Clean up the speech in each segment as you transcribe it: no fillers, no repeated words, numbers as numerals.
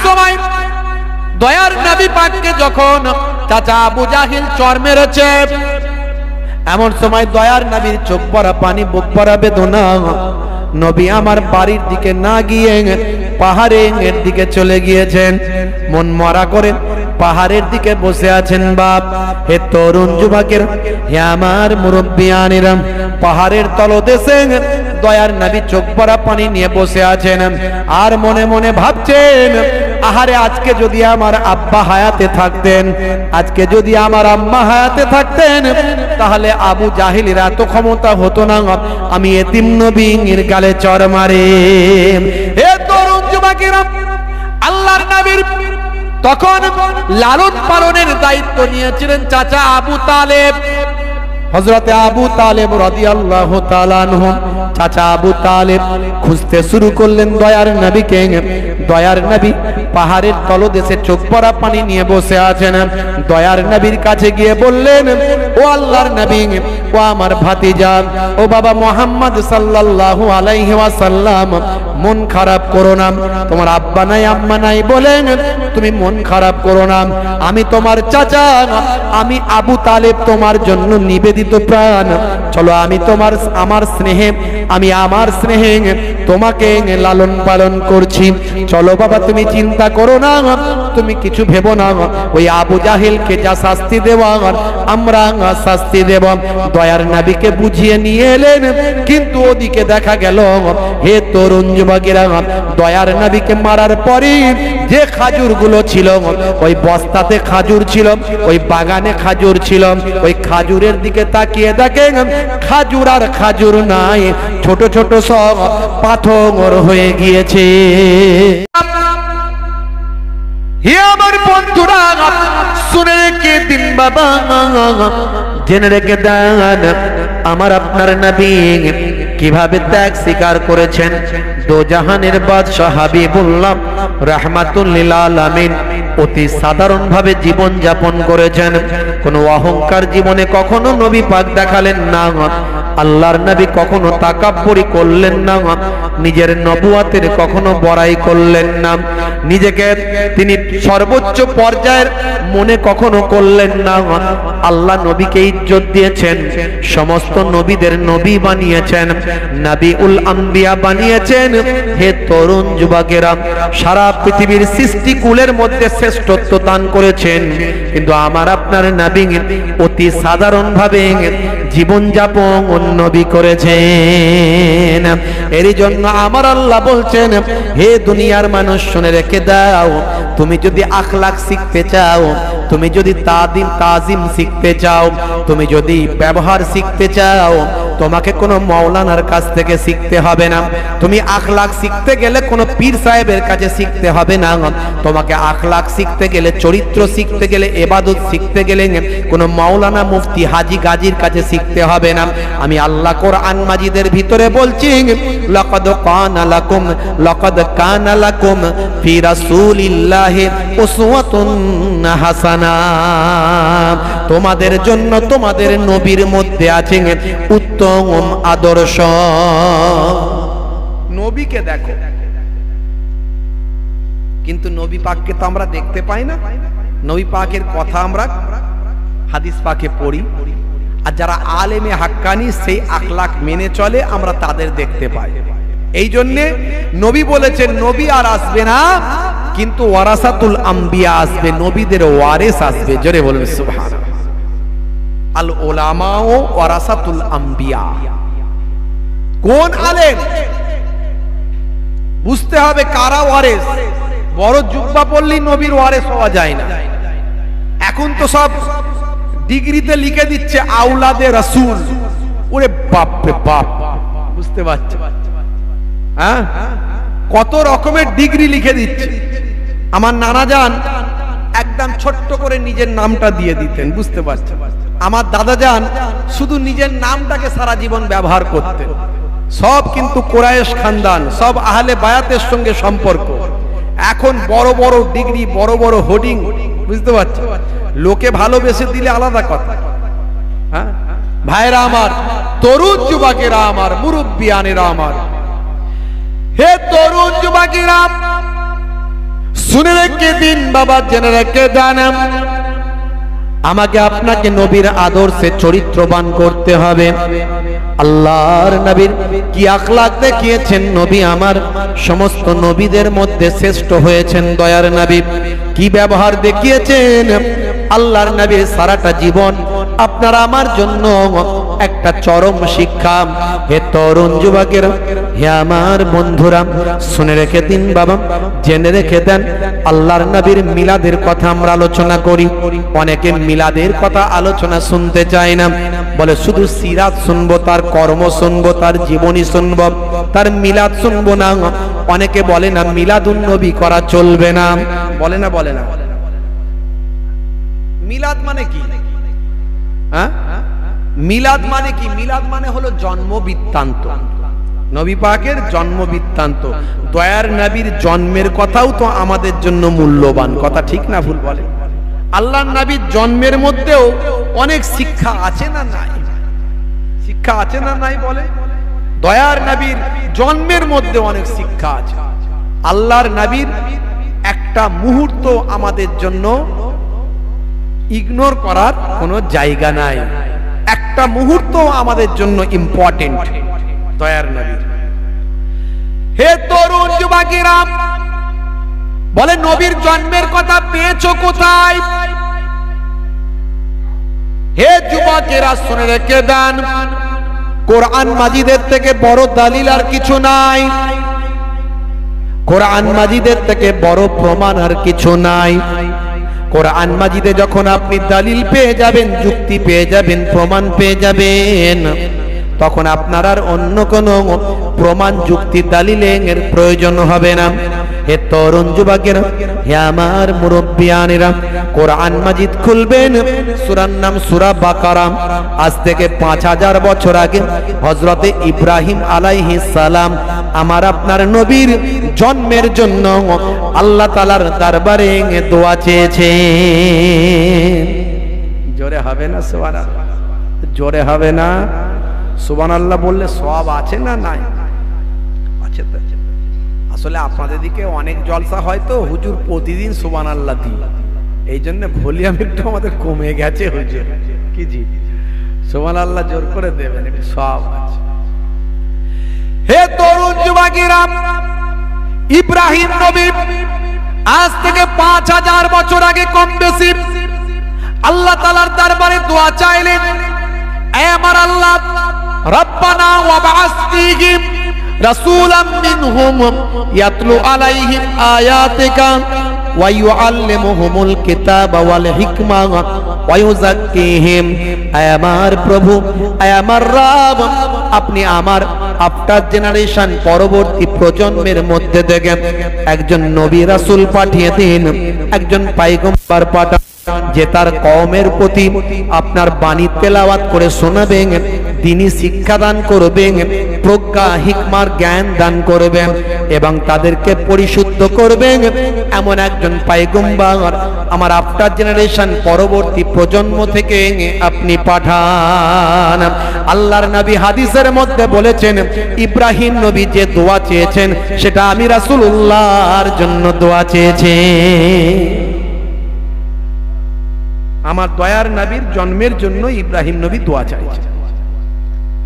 সময় দয়ার নবী পাককে যখন চাচা আবু জাহিল চর মেরেছে, এমন সময় দয়ার নবীর চোখ ভরা পানি, বুক ভরা বেদনা। নবী আমার বাড়ির দিকে না গিয়ে পাহাড়ের দিকে চলে গিয়েছেন। মন মরা করে পাহাড়ের দিকে বসে আছেন। বাপ, হে তরুণ যুবকের, হে আমার মুরব্বিয়ানেরা, পাহাড়ের তলদেশে দয়ার নবী চোখ ভরা পানি নিয়ে বসে আছেন আর মনে মনে ভাবছেন, আহারে আজকে যদি আমার আব্বা হায়াতে থাকতেন, আজকে যদি আমার আম্মা হায়াতে থাকতেন, তাহলে আবু জাহিলের এত ক্ষমতা হতো না, আমি এতিম নবীর গালে চর মারে। হে তরুণ যুবকেরা, আল্লাহর নবীর তখন লালন পালনের দায়িত্ব নিয়েছিলেন চাচা আবু তালেব, হযরতে আবু তালেব রাদিয়াল্লাহু তাআলা আনহু। চাচা আবু তালেব খুঁজতে শুরু করলেন দয়ার নবীকে। দয়ার নবী পাহাড়ের তলদেশে চোখ ভরা পানি নিয়ে বসে আছেন। দয়ার নবীর কাছে গিয়ে বললেন, ও আল্লাহর নবী, ও আমার ভাতিজা, ও বাবা মুহাম্মদ সাল্লাল্লাহু আলাইহি ওয়াসাল্লাম, মন খারাপ করো না, তোমার আব্বা নাই আম্মা নাই বলেন তুমি মন খারাপ করো না, আমি তোমার চাচা, আমি আবু তালেব তোমার জন্য নিবেদিত প্রাণ। চলো আমি তোমার আমার স্নেহে তোমাকে লালন পালন করছি। চলো বাবা, তুমি চিন্তা করো না, তুমি কিছু ভেবো না, ওই আবু জাহেলকে যা শাস্তি দেওয়ার আমরা শাস্তি দেব। দয়ার নবীকে বুঝিয়ে নিয়ে এলেন, কিন্তু ওদিকে দেখা গেল, হে তরুণ যুবকেরা, দয়ার নবীকে মারার পরে যে খাজুরগুলো ছিল, ওই বস্তাতে খাজুর ছিল, ওই বাগানে খাজুর ছিল, ওই খাজুরের দিকে তাকিয়ে দেখেন খাজুর আর খাজুর নাই, ছোট ছোট সব পাথর হয়ে গিয়েছে। হে আমার বন্ধুরা, শুনে রেখে দিন বাবা, জেনে রেখে দেন, আমার আপনার নবী কিভাবে ত্যাগ স্বীকার করেছেন। দো জাহানের বাদশাহ হাবিবুল্লাহ রাহমাতুল লিল আলামিন অতি সাধারণ ভাবে জীবন যাপন করেছেন। কোনো অহংকার জীবনে কখনো নবী পাক দেখালেন না। আল্লাহর নবী কখনো তাকাব্বুরি করলেন না, নিজের নবুয়াতের কখনো বড়াই করলেন না, নিজেকে তিনি সর্বোচ্চ পর্যায়ের মনে কখনো করলেন না। আল্লাহ নবীকে ইজ্জত দিয়েছেন, সমস্ত নবীদের নবী বানিয়েছেন, নবীউল আম্বিয়া বানিয়েছেন। হে তরুণ যুবকেরা, সারা পৃথিবীর সৃষ্টিকুলের মধ্যে শ্রেষ্ঠত্ব দান করেছেন, কিন্তু আমার আপনার নবী অতি সাধারণ ভাবে জীবন যাপন নবী করেছেন। এরই জন্য আমার আল্লাহ বলছেন, হে দুনিয়ার মানুষ শুনে রেখে দাও, তুমি যদি আখলাক শিখতে চাও, তুমি যদি তাজিম শিখতে চাও, তুমি যদি ব্যবহার শিখতে চাও, তোমাকে কোনো মাওলানার কাছ থেকে শিখতে হবে না। তুমি আখলাক শিখতে গেলে কোনো পীর সাহেবের কাছে শিখতে হবে না। তোমাকে আখলাক শিখতে গেলে, চরিত্র শিখতে গেলে, ইবাদত শিখতে গেলে কোনো মাওলানা মুফতি হাজী গাজীর কাছে শিখতে হবে না। আমি আল্লাহ কোরআন মাজিদের ভিতরে বলছি, লাকাদ কানা লাকুম ফি রাসূলিল্লাহি উসওয়াতুন হাসানা, তোমাদের জন্য তোমাদের নবীর মধ্যে আছে উত্তম আদর্শ। নবীকে দেখো, কিন্তু নবী পাককে তো আমরা দেখতে পাই না। নবী পাকের কথা আমরা হাদিস পাকে পড়ি, আর যারা আলেমে হাক্কানি সেই আখলাক মেনে চলে আমরা তাদের দেখতে পাই। এই জন্যে নবী বলেছেন, নবী আর আসবে না, কিন্তু ওয়ারাসাতুল আম্বিয়া আসবে, নবীদের ওয়ারিস আসবে। জোরে বলুন সুবহানাল্লাহ। আল উলামা ও ওয়ারাসাতুল আম্বিয়া। কোন আলেম? বুঝতে হবে কারা ওয়ারিস। বড় জুব্বা পড়লেই নবীর ওয়ারিস হওয়া যায় না। এখন তো সব ডিগ্রিতে লিখে দিচ্ছে আওলাদে রাসূল। ওরে বাপ রে বাপ, বুঝতে পারছো? হ্যাঁ, কত রকমের ডিগ্রি লিখে দিচ্ছে। আমার নানা জান একদম ছোট্ট করে নিজের নামটা দিয়ে দিতেন, বুঝতে পারছেন? আমার দাদা জান শুধু নিজের নামটাকে সারা জীবন ব্যবহার করতেন। সব কিন্তু কুরাইশ খানদান, সব আহলে বায়াতের সঙ্গে সম্পর্ক। এখন বড় বড় ডিগ্রি, বড় বড় হোর্ডিং, বুঝতে পারছেন? লোকে ভালোবেসে দিলে আলাদা কথা। হ্যাঁ ভাইরা আমার, তরুণ যুবকেরা আমার, মুরব্বিয়ানেরা আমার, হে তরুণ যুবকেরা শুনে রেখে দিন বাবা, জেনে রেখে দেন, আমাকে আপনাকে নবীর আদর্শে চরিত্রবান করতে হবে। আল্লাহর নবীর কি আখলাক দেখিয়েছেন, নবী আমার সমস্ত নবীদের মধ্যে শ্রেষ্ঠ হয়েছেন। দয়ার নবী কি ব্যবহার দেখিয়েছেন, আল্লাহর নবীর সারাটা জীবন আপনার আমার জন্য একটা চরম শিক্ষা। হে তরুণ যুবকের, হে আমার বন্ধুরা, শুনে রেখে দিন বাবা, জেনে রেখে দেন, আল্লাহর নবীর মিলাদের কথা আমরা আলোচনা করি। অনেকে মিলাদের কথা আলোচনা শুনতে চায় না, বলে শুধু সিরাত শুনবো, তার কর্ম শুনবো, তার জীবনী শুনবো, তার মিলাদ শুনবো না। অনেকে বলে না মিলাদুন নবী করা চলবে না, বলে না, বলে না। মিলাদ মানে কি? হ্যাঁ, মিলাদ মানে কি? মিলাদ মানে হলো জন্ম বৃত্তান্ত, নবী পাকের জন্ম বৃত্তান্ত। দয়ার নবীর জন্মের কথাও তো আমাদের জন্য মূল্যবান কথা, ঠিক না ভুল বলে? আল্লাহর নবীর জন্মের মধ্যেও অনেক শিক্ষা আছে না নাই? শিক্ষা আছে না নাই বলে? দয়ার নবীর জন্মের মধ্যে অনেক শিক্ষা আছে। আল্লাহর নবীর একটা মুহূর্ত আমাদের জন্য ইগনোর করার কোনো জায়গা নাই, একটা মুহূর্ত আমাদের জন্য ইম্পর্টেন্ট দয়ার নবীর। হে তরুণ যুবকেরা, বলে নবীর জন্মের কথা পেয়েছো কোথায়? হে যুবকেরা শুনে রেখে দেন, কোরআন মাজিদের থেকে বড় দলিল আর কিছু নাই, কোরআন মাজিদের থেকে বড় প্রমাণ আর কিছু নাই। কোরআন মাজিদে যখন আপনি দলিল পেয়ে যাবেন, যুক্তি পেয়ে যাবেন, প্রমাণ পেয়ে যাবেন, তখন আপনার আর অন্য কোনো প্রমাণ, যুক্তি, দলিলের প্রয়োজন হবে না। হে তরুণ যুবকেরা, হে আমার মুরব্বিয়ানেরা, কোরআন মাজিদ খুলবেন, সূরার নাম সূরা বাকারা। আজ থেকে 5000 বছর আগে হযরতে ইব্রাহিম আলাইহিস সালাম আমার আপনার নবীর জন্মের জন্য আল্লাহ তাআলার দরবারে দোয়া চেয়েছেন। জোরে হবে না সুবহানাল্লাহ? জোরে হবে না সুবহানাল্লাহ? বললে সওয়াব আছে না নাই? আছে তো। আসলে আপনাদের দিকে অনেক জলসা হয় তো, হুজুর প্রতিদিন সুবহানাল্লাহ দিই, এই জন্য ভলিউম একটু আমাদের কমে গেছে হুজুর। কি জি, সুবহানাল্লাহ জোর করে দেবেন, একটু সওয়াব আছে। হে তরুণ যুবকেরা, ইব্রাহিম নবী আজ থেকে 5000 বছর আগে কম বেশি আল্লাহ তাআলার দরবারে দোয়া চাইলেন, এ আমার আল্লাহ, রব্বানা ওয়াবআস ফীহিম রাসূলাম মিনহুম ইয়াতলু আলাইহিম আয়াতিকা ওয়া ইউআল্লিমুহুমুল কিতাবা ওয়াল হিকমা ওয়া ইউযাক্কিহিম। হে আমার প্রভু, হে আমার রব, আপনি আমার আফটার জেনারেশন, পরবর্তী প্রজন্মের মধ্যে থেকে একজন নবী রাসূল পাঠিয়ে দিন, একজন পয়গম্বর পাঠান, যে তার কওমের প্রতি আপনার বাণী তেলাওয়াত করে শোনাবেন, দ্বীনি শিক্ষা দান করবেন, প্রজ্ঞা হিকমার জ্ঞান দান করবেন এবং তাদেরকে পরিশুদ্ধ করবেন। এমন একজন পয়গম্বর আমার আফটার জেনারেশন, পরবর্তী প্রজন্ম থেকে আপনি পাঠান। আল্লাহর নবী হাদিসের মধ্যে বলেছেন, ইব্রাহিম নবী যে দোয়া চেয়েছেন সেটা আমি রাসূলুল্লাহর জন্য দোয়া চেয়েছি। আমার দয়ার নবীর জন্মের জন্য ইব্রাহিম নবী দোয়া চাইছে।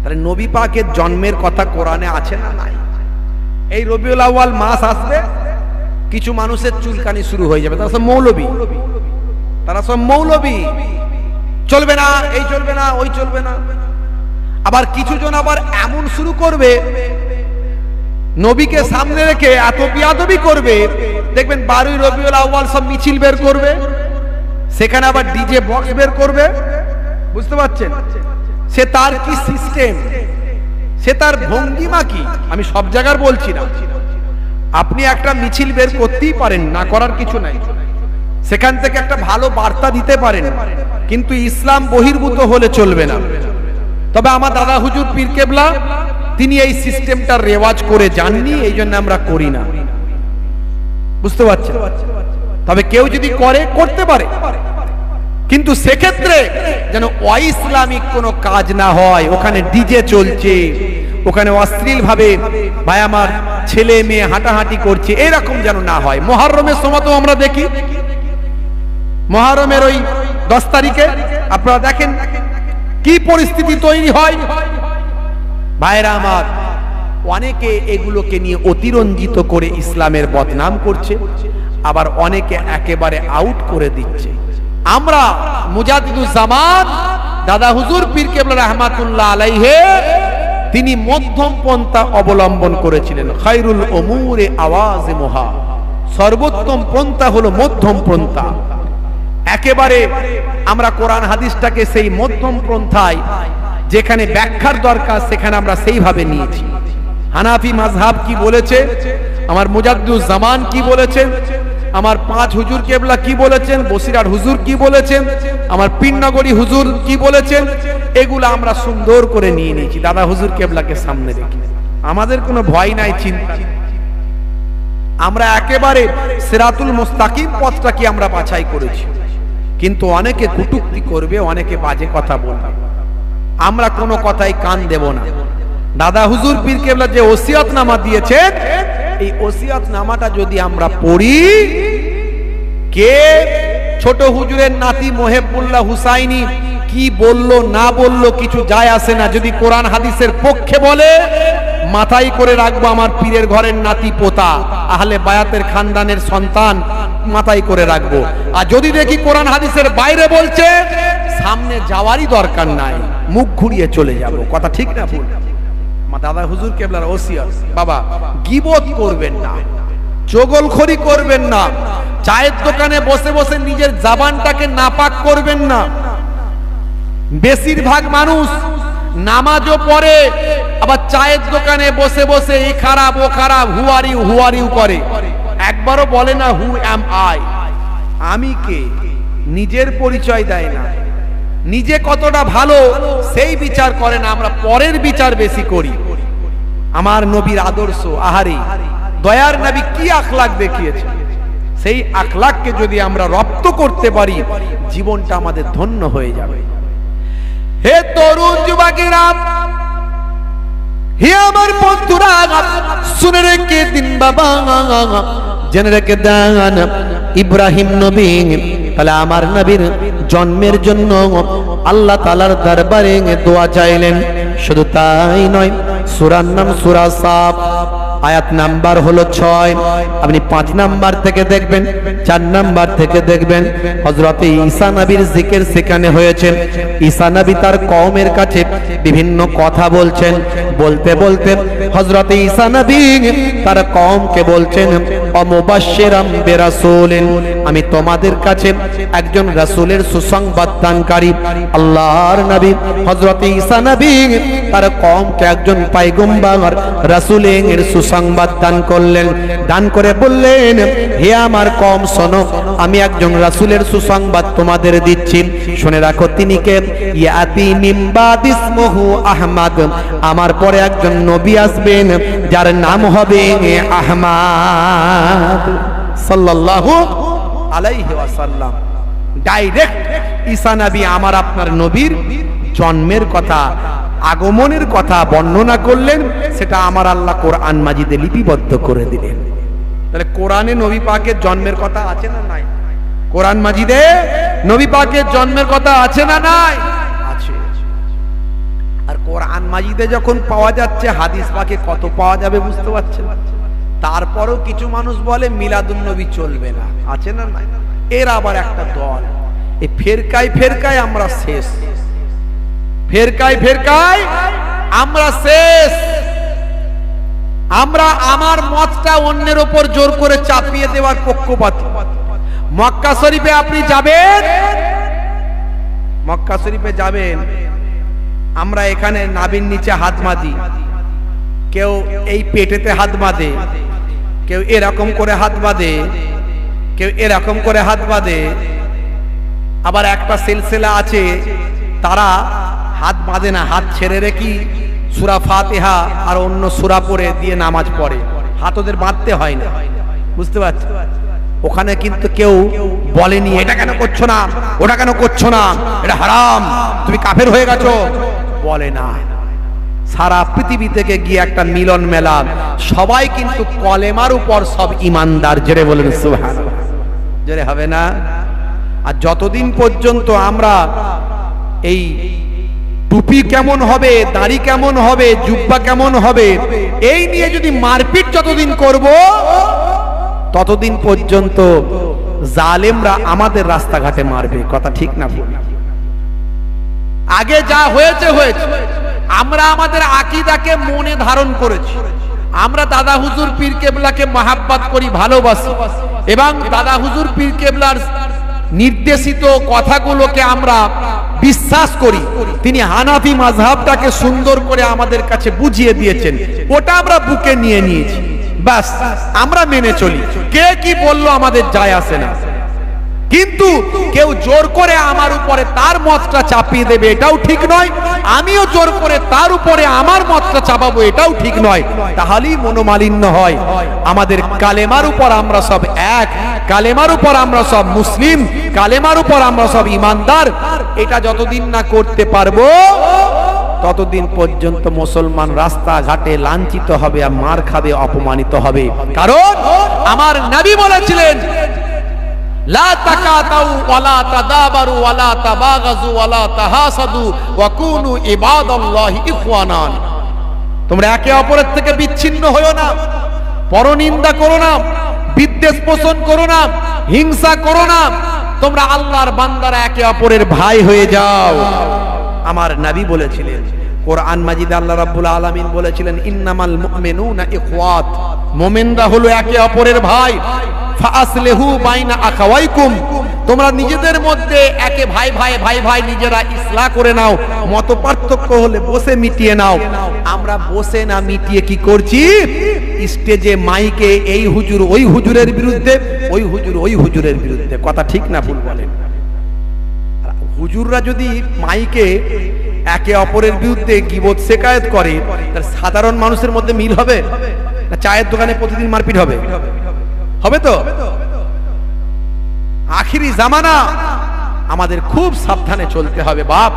তাহলে নবী পাকের জন্মের কথা কোরআনে আছে না নাই? এই রবিউল আউয়াল মাস আসবে, কিছু মানুষের চুলকানি শুরু হয়ে যাবে, তারা সব মৌলবী, তারা সব মৌলবী, চলবে না, এই চলবে না, ওই চলবে না। আবার কিছু জন আবার এমন শুরু করবে, নবীকে সামনে রেখে এত বিয়াদবি করবে, দেখবেন 12ই রবিউল আউয়াল সব মিছিল বের করবে, সেখানে আবার ডিজে বক্স বের করবে। বুঝতে পারছেন? সে তার কি সিস্টেম, সে তার ভঙ্গিমা কি, আমি সব জায়গার বলছি না। আপনি একটা মিছিল বের করতেই পারেন, না করার কিছু নাই, সেখান থেকে একটা ভালো বার্তা দিতে পারেন, কিন্তু ইসলাম বহির্ভূত হলে চলবে না। তবে আমার দাদা হুজুর পীর কেবলা তিনি এই সিস্টেমটার রেওয়াজ করে যাননি, এই জন্য আমরা করি না। বুঝতে পারছেন? তবে কেউ যদি করে, করতে পারে, কিন্তু সেক্ষেত্রে যেন অইসলামিক কোনো কাজ না হয়। ওখানে ডিজে চলছে, ওখানে অশ্লীল ভাবে ভাই আমার ছেলে মেয়ে হাঁটাহাঁটি করছে, এরকম যেন না হয়। মুহররমের সময় তো আমরা দেখি, মুহররমের ওই 10 তারিখে আপনারা দেখেন কি পরিস্থিতি তৈরি হয়। ভাইরা আমার, অনেকে এগুলোকে নিয়ে অতিরঞ্জিত করে ইসলামের বদনাম করছে, আবার অনেকে একেবারে আউট করে দিচ্ছে। আমরা মুজাদ্দিদুজ্জামান দাদা হুজুর পীর কেবলা রাহমাতুল্লাহ আলাইহি তিনি মধ্যম পন্থা অবলম্বন করেছিলেন। খায়রুল উমুরে আওয়াজিমুহা, সর্বোত্তম পন্থা হলো মধ্যম পন্থা। একেবারে আমরা কোরআন হাদিসটাকে সেই মধ্যম পন্থায় যেখানে ব্যাখ্যার দরকার সেখানে আমরা সেইভাবে নিয়েছি। হানাফি মাযহাব কি বলেছে, আমার মুজাদ্দিদুজ্জামান কি বলেছেন, আমার 5 হুজুর কেবলা কি বলেছেন, বসিরহাট হুজুর কি বলেছেন, আমার পীরনগরী হুজুর কি বলেছেন, এগুলো আমরা সুন্দর করে নিয়ে নিয়েছি দাদা হুজুর কেবলাকে সামনে রেখে। আমাদের কোনো ভয় নাই, চিন্তা। আমরা একেবারে সিরাতুল মুস্তাকিম পথটাকে আমরা বাছাই করেছি। কিন্তু অনেকে কটূক্তি করবে, অনেকে বাজে কথা বলবে, আমরা কোনো কথাই কান দেব না। দাদা হুজুর পীর কেবলা যে ওসিয়তনামা দিয়েছেন, এই ওসিয়তনামাটা যদি আমরা পড়ি, কে ছোট হুজুরের নাতি মোহেবুল্লাহ হুসাইনি কি বললো না বললো কিছু যায় আসে না। যদি কোরআন হাদিসের পক্ষে বলে, মাথায় করে রাখবো আমার পীরের ঘরের নাতি পোতা, আহলে বায়াতের খানদানের সন্তান, মাথায় করে রাখবো। আর যদি দেখি কোরআন হাদিসের বাইরে বলছে, সামনে যাওয়ারই দরকার নাই, মুখ ঘুরিয়ে চলে যাব। কথা ঠিক না ভুল? দাদা হুজুর কেবলার ওসিয়ত, বাবা গীবত করবেন না, চগলখড়ি করবেন না, চায়ের দোকানে বসে বসে নিজের জবানটাকে নাপাক করবেন না। বেশিরভাগ মানুষ নামাজও পড়ে, আবার চায়ের দোকানে বসে বসে এই খারাপ ও খারাপ হুয়ারিউ হুয়ারিউ করে, একবারও বলে না হু অ্যাম আই, আমি কে, নিজের পরিচয় দেয় না। নিজে কতটা ভালো সেই বিচার করে না, আমরা পরের বিচার বেশি করি। আমার নবীর আদর্শ, আহারি দয়ার নবী কি আখলাক দেখিয়েছে, সেই আখলাককে যদি আমরা রপ্ত করতে পারি, জীবনটা আমাদের ধন্য হয়ে যাবে। হে তরুণ যুবকেরা, হে আমার বন্ধুরা, শুনে রেখে দিন বাবা, জেনে রেখে দেন, ইব্রাহিম নবী তাহলে আমার নবীর জন্মের জন্য আল্লাহ তাআলার দরবারে দোয়া চাইলেন। শুধু তাই নয়, সূরার নাম সূরা সাফ, আয়াত নাম্বার হলো 6। আপনি 5 নাম্বার থেকে দেখবেন, 4 নাম্বার থেকে দেখবেন, হযরত ঈসা নবীর জিকির সেখানে হয়েছে। ঈসা নবী তার কওমের কাছে বিভিন্ন কথা বলছেন, বলতে বলতে হযরত ঈসা নবী তার কওমকে বলছেন, অমুবাশশিরাম বিরাসূলিন, আমি তোমাদের কাছে একজন রাসূলের সুসংবাদ দানকারী। আল্লাহর নবী হযরত ঈসা নবী তার কওমকে একজন পয়গম্বর রাসূলের সুসংবাদ দান করলেন। দান করে বললেন, হে আমার কওম শোনো, আমি একজন রাসূলের সুসংবাদ তোমাদের দিচ্ছি, শুনে রাখো। তিনি কে? ইয়াতি মিন বাদ ইসমুহু আহমদ, আমার পরে একজন নবী আসবেন যার নাম হবে আহমদ সাল্লাল্লাহু আলাইহি ওয়াসাল্লাম। ডাইরেক্ট ঈসা নবী আমার আপনার নবীর জন্মের কথা, আগমনের কথা বর্ণনা করলেন, সেটা আমার আল্লাহ কোরআন মাজিদে লিপিবদ্ধ করে দিলেন। তাহলে কোরআনে নবী পাকের জন্মের কথা আছে না নাই? কোরআন মাজিদে নবী পাকের জন্মের কথা আছে না নাই? আছে। আর কোরআন মাজিদে যখন পাওয়া যাচ্ছে, হাদিস পাকে কত পাওয়া যাবে বুঝতে পারছেন? তারপরেও কিছু মানুষ বলে মিলাদুন নবী চলবে না, আছে না নাই? এর আবার একটা দল, এই ফেরকায় ফেরকায় আমরা শেষ, ফেরকায় ফেরকায় আমরা শেষ। আমরা আমার মতটা অন্যের উপর জোর করে চাপিয়ে দেওয়ার পক্ষপাতী। মক্কা শরীফে আপনি যাবেন, মক্কা শরীফে যাবেন, আমরা এখানে নাভির নিচে হাত বাঁধি, কেউ এই পেটেতে হাত বাঁধে, কেউ এরকম করে হাত বাঁধে, কেউ এরকম করে হাত বাঁধে। আবার একটা সিলসিলা আছে, তারা হাত বাঁধে না, হাত ছেড়ে রেখে সূরা ফাতিহা আর অন্য সূরা পড়ে দিয়ে নামাজ পড়ে, হাত ওদের বাঁধতে হয় না, বুঝতে পারছো? ওখানে কিন্তু কেউ বলেনি এটা কেন করছো না, ওটা কেন করছো না, এটা হারাম, তুমি কাফের হয়ে গেছো, বলে না। সারা পৃথিবী থেকে গিয়ে একটা মিলন মেলা, সবাই কিন্তু কলেমার উপর সব ইমানদার। জোরে বলেন সুবহানাল্লাহ, জোরে হবে না? আর যতদিন পর্যন্ত আমরা এই টুপি কেমন হবে, দাড়ি কেমন হবে, জুব্বা কেমন হবে, এই নিয়ে যদি মারপিট যতদিন করব, ততদিন পর্যন্ত জালেমরা আমাদের রাস্তাঘাটে মারবে। কথা ঠিক না ভুল? আগে যা হয়েছে হয়েছে, আমরা আমাদের আকীদাকে মনে ধারণ করেছি। আমরা দাদা হুজুর পীর কেবলাকে মহাব্বত করি, ভালোবাসি, এবং দাদা হুজুর পীর কেবলার নির্দেশিত কথাগুলোকে আমরা বিশ্বাস করি। তিনি হানাফি মাযহাবটাকে সুন্দর করে আমাদের কাছে বুঝিয়ে দিয়েছেন, ওটা আমরা বুকে নিয়ে নিয়েছি, বাস আমরা মেনে চলি। কে কি বললো আমাদের যায় আসে না, কিন্তু কেউ জোর করে আমার উপরে তার মতটা চাপিয়ে দেবে, এটাও ঠিক নয়। আমিও জোর করে তার উপরে আমার মতটা চাপাবো, এটাও ঠিক নয়। তাহলেই মনোমালিন্য হয়। আমাদের কালেমার উপর আমরা সব এক, কালেমার উপর আমরা সব মুসলিম, কালেমার উপর আমরা সব ইমানদার। এটা যতদিন না করতে পারবো, ততদিন পর্যন্ত মুসলমান রাস্তাঘাটে লাঞ্ছিত হবে, আর মার খাবে, অপমানিত হবে। কারণ আমার নবী বলেছিলেন, লা তাকাতাউ ওয়ালা তাদাবারু ওয়ালা তাবাগাজু ওয়ালা তাহাসাদু ওয়া কুনু ইবাদাল্লাহি ইখওয়ানান। তোমরা একে অপরের থেকে বিচ্ছিন্ন হয়ো না, পরনিন্দা করো না, বিদ্বেষ পোষণ করো না, হিংসা করো না, তোমরা আল্লাহর বান্দারা একে অপরের ভাই হয়ে যাও। আমার নবী বলেছিলেন। কোরআন মাজিদে আল্লাহ রাব্বুল আলামিন বলেছিলেন, ইন্নামাল মুমিনুনা ইখওয়াত, মুমিনরা হলো একে অপরের ভাই। ফাসলিহু বাইনা আখাওয়াইকুম, তোমরা নিজেদের মধ্যে একে ভাই ভাই ভাই ভাই নিজেরা ইসলাহ করে নাও, মত পার্থক্য হলে বসে মিটিয়ে নাও। আমরা বসে না মিটিয়ে কি করছি? স্টেজে মাইকে এই হুজুর ওই হুজুরের বিরুদ্ধে, ওই হুজুর ওই হুজুরের বিরুদ্ধে। কথা ঠিক না ভুল বলেন? হুজুররা যদি মাইকে একে অপরের বিরুদ্ধে গীবত শেকায়েত করে, তার সাধারণ মানুষের মধ্যে মিল হবে না? চায়ের দোকানে প্রতিদিন মারপিট হবে? হবে তো? আখিরি জামানা, আমাদের খুব সাবধানে চলতে হবে। বাপ,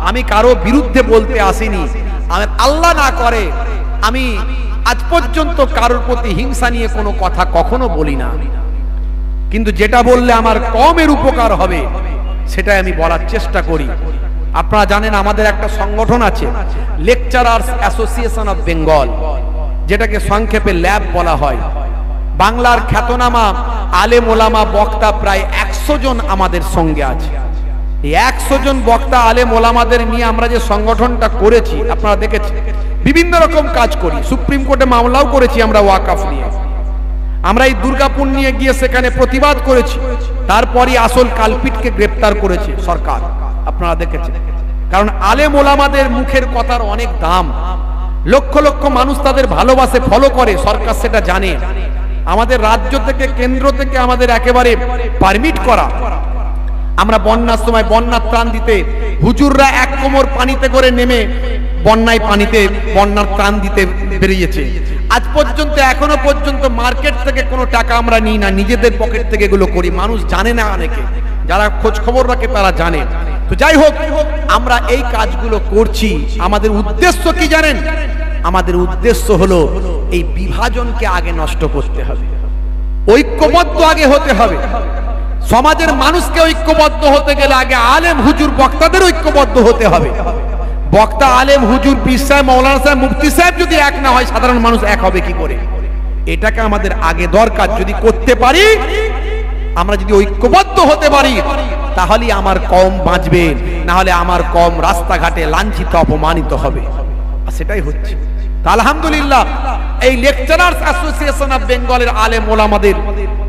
আমি কারো বিরুদ্ধে বলতে আসিনি, আমি আল্লাহ না করে আমি আজ পর্যন্ত কারোর প্রতি হিংসা নিয়ে কোনো কথা কখনো বলি না, কিন্তু যেটা বললে আমার কমের উপকার হবে সেটাই আমি বলার চেষ্টা করি। আপনারা জানেন আমাদের একটা সংগঠন আছে, লেকচারার্স অ্যাসোসিয়েশন অফ বেঙ্গল, যেটাকে সংক্ষেপে ল্যাব বলা হয়। বাংলার খ্যাতনামা আলেম ওলামা বক্তা প্রায় 100 জন আমাদের সঙ্গে আছে। এই 100 জন বক্তা আলেম ওলামাদের নিয়ে আমরা যে সংগঠনটা করেছি, আপনারা দেখেছেন বিভিন্ন রকম কাজ করি। সুপ্রিম কোর্টে মামলাও করেছি আমরা ওয়াকফ নিয়ে। আমরা এই দুর্গাপুর নিয়ে গিয়ে সেখানে প্রতিবাদ করেছি, তারপরই আসল কালপিটকে গ্রেপ্তার করেছে সরকার, আপনারা দেখেছেন। কারণ আলেম ওলামাদের মুখের কথার অনেক দাম, লক্ষ লক্ষ মানুষ তাদের ভালোবাসে, ফলো করে, সরকার সেটা জানে। আমাদের রাজ্য থেকে, কেন্দ্র থেকে আমাদের একেবারে পারমিট করা। আমরা বন্যার সময় বন্যার ত্রাণ দিতে হুজুররা এক কোমর পানিতে করে নেমে বন্যায় পানিতে বন্যার ত্রাণ দিতে বেরিয়েছে। আজ পর্যন্ত এখনো পর্যন্ত মার্কেট থেকে কোনো টাকা আমরা নিই না, নিজেদের পকেট থেকে এগুলো করি। মানুষ জানে না, অনেকে যারা খোঁজ খবর রাখে তারা জানে। তো যাই হোক, আমরা এই কাজগুলো করছি। আমাদের উদ্দেশ্য কি জানেন? আমাদের উদ্দেশ্য হলো এই বিভাজনকে আগে নষ্ট করতে হবে, ঐক্যবদ্ধ আগে হতে হবে। সমাজের মানুষকে ঐক্যবদ্ধ হতে গেলে আগে আলেম হুজুর বক্তাদের ঐক্যবদ্ধ হতে হবে। বক্তা আলেম হুজুর পীর সাহেব মাওলানা সাহেব মুফতি সাহেব যদি এক না হয়, সাধারণ মানুষ এক হবে কি করে? এটাকে আমাদের আগে দরকার। যদি করতে পারি, আমরা যদি ঐক্যবদ্ধ হতে পারি, তাহলেই আমার কম বাঁচবে, না হলে আমার কম রাস্তাঘাটে লাঞ্ছিত অপমানিত হবে। আর সেটাই হচ্ছে। আলহামদুলিল্লাহ, এই লেকচারার্স অ্যাসোসিয়েশন অফ বেঙ্গলের আলেম ওলামাদের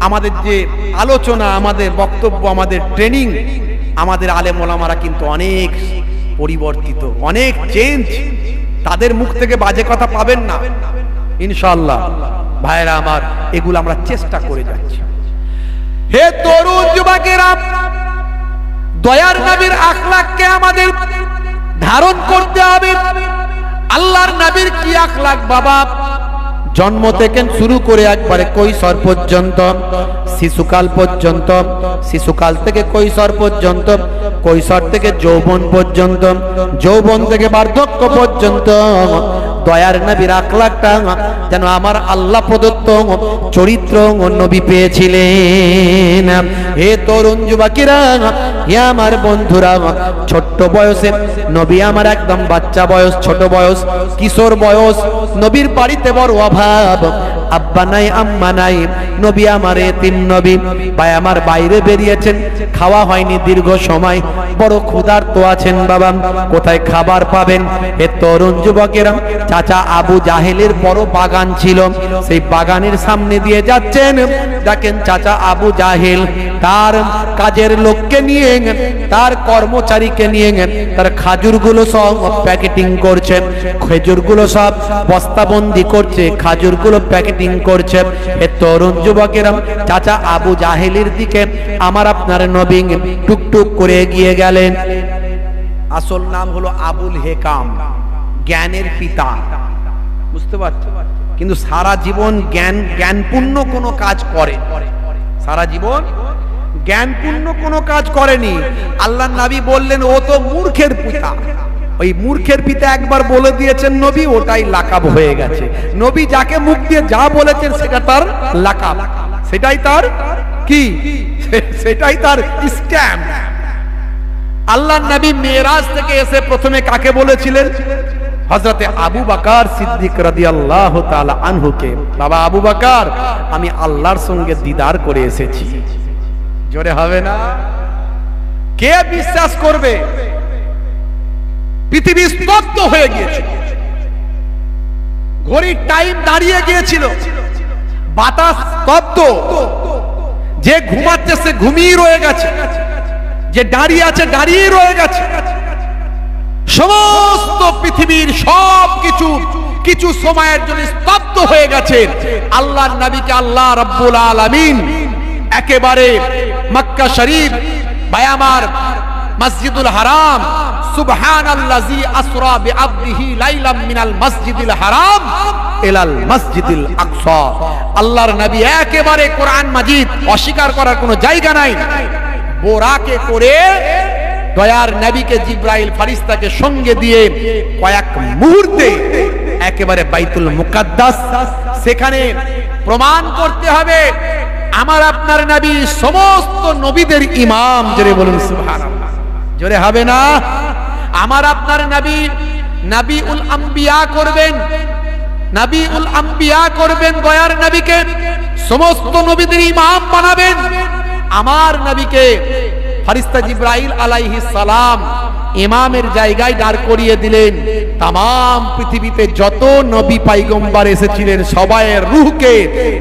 আমাদের যে আলোচনা, আমাদের বক্তব্য, আমাদের ট্রেনিং, আমাদের আলেম ওলামারা কিন্তু অনেক পরিবর্তিত, অনেক চেঞ্জ। তাদের মুখ থেকে বাজে কথা পাবেন না ইনশাআল্লাহ। ভাইরা আমার, এগুলো আমরা চেষ্টা করে যাচ্ছি। হে তরুণ যুবকেরা, দয়ার নবীর আখলাককে আমাদের ধারণ করতে হবে। আল্লাহর নবীর কি আখলাক বাবা! জন্ম থেকে শুরু করে একবারে কৈশোর পর্যন্ত শিশুকাল পর্যন্ত, শিশুকাল থেকে কৈশোর পর্যন্ত, কৈশোর থেকে যৌবন পর্যন্ত, যৌবন থেকে বার্ধক্য পর্যন্ত দয়ার নবীর আখলাকটা যেন আমার আল্লাহ প্রদত্ত চরিত্র নবী পেয়েছিলেন। হে তরুণ যুবকেরা, হে আমার বন্ধুরা, ছোট্ট বয়সে নবী আমার একদম বাচ্চা বয়স, ছোট বয়স, কিশোর বয়স, নবীর বাড়িতে বড় অভাব, আব্বা নাই আম্মা নাই, নবী আমার এতিম নবী, ভাই আমার বাইরে বেরিয়েছেন, খাওয়া হয়নি দীর্ঘ সময়, বড় ক্ষুধার্ত আছেন বাবা, কোথায় খাবার পাবেন? হে তরুণ যুবকেরা, চাচা আবু জাহেলের বড় বাগান ছিল, সেই বাগানের সামনে দিয়ে যাচ্ছেন, দেখেন চাচা আবু জাহেল তার কাজের লোককে নিয়ে, তার কর্মচারীকে নিয়ে তার খাজুরগুলো সব প্যাকেটিং করছে, খেজুরগুলো সব বস্তাবন্দি করছে, খাজুরগুলো প্যাকেটিং করছে। হে তরুণ যুবকেরা, চাচা আবু জাহেলের দিকে আমার আপনার নবী টুকটুক করে এগিয়ে গেলেন। আসল নাম হলো আবুল হেকাম, জ্ঞানের পিতা, বুঝতে পারছো? কিন্তু সারা জীবন জ্ঞানপূর্ণ কোনো কাজ করে, সারা জীবন জ্ঞানপূর্ণ কোনো কাজ করেনি। আল্লাহর নবী বললেন ও তো মূর্খের পিতা। ওই মূর্খের পিতা একবার বলে দিয়েছেন নবী, ওটাই লাকাব হয়ে গেছে। নবী যাকে মুখ দিয়ে যা বলেছেন সেটা তার লাকাব, সেটাই তার কি, সেটাই তার স্ট্যাম্প। আল্লাহর নবী মেরাজ থেকে এসে প্রথমে কাকে বলেছিলেন? হযরতে আবু বকর সিদ্দিক রাদিয়াল্লাহু তাআলা আনহুকে, বাবা আবু বকর, আমি আল্লাহর সঙ্গে দিদার করে এসেছি। জোরে হবে না? কে বিশ্বাস করবে? পৃথিবী স্তব্ধ হয়ে গিয়েছিল, ঘড়ির টাইম দাঁড়িয়ে গিয়েছিল, বাতাস স্তব্ধ, যে ঘুমাচ্ছে সে ঘুমিয়ে রয়ে গেছে, যে দাঁড়িয়ে আছে দাঁড়িয়ে রয়ে গেছে। সমস্ত পৃথিবীর সব কিছু কিছু সময়ের জন্য স্তব্ধ হয়ে গেছে। আল্লাহর নবীকে আল্লাহ রাব্বুল আলামিন একেবারে মক্কা শরীফ, ভাই আমার মসজিদুল হারাম, সুবহানাল্লাযী আসরা বিআবদিহি লাইলাম মিনাল মসজিদিল হারাম ইলাল মসজিদিল আকসা। আল্লাহর নবী একেবারে কোরআন মাজিদ অস্বীকার করার কোনো জায়গা নাই, বোরাকে করে দয়ার নবীকে জিব্রাইল ফেরেশতাকে সঙ্গে দিয়ে কয়েক মুহূর্তে একেবারে বাইতুল মুকাদ্দাস, সেখানে প্রমাণ করতে হবে আমার আপনার নবী সমস্ত নবীদের ইমাম। জোরে বলুন সুবহানাল্লাহ, জোরে হবে না? আমার আপনার নবী নবীউল আম্বিয়া করবেন, নবীউল আম্বিয়া করবেন, দয়ার নবীকে সমস্ত নবীদের ইমাম বানাবেন। আমার নবীকে ফেরেশতা জিব্রাইল আলাইহিস সালাম ইমামের জায়গায় দাঁড় করিয়ে দিলেন। तमाम পৃথিবীতে যত নবী পয়গম্বর এসেছিলেন সবাইয়ের রূহকে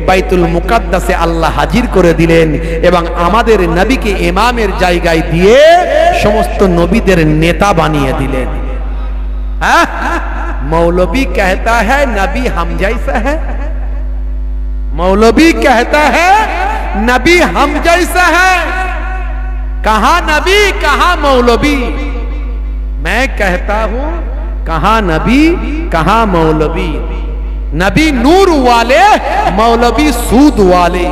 বাইতুল মুকাদ্দাসে আল্লাহ হাজির করে দিলেন এবং আমাদের নবীকে ইমামের জায়গায় দিয়ে সমস্ত নবীদের নেতা বানিয়ে দিলেন। হ্যাঁ, मौलवी कहता है नबी हम जैसा है, मौलवी कहता है नबी हम जैसा है। कहां नबी कहां मौलवी? मैं कहता हूं कहां नबी कहां मौलवी। नबी नूर वाले मौलवी सूद वाले,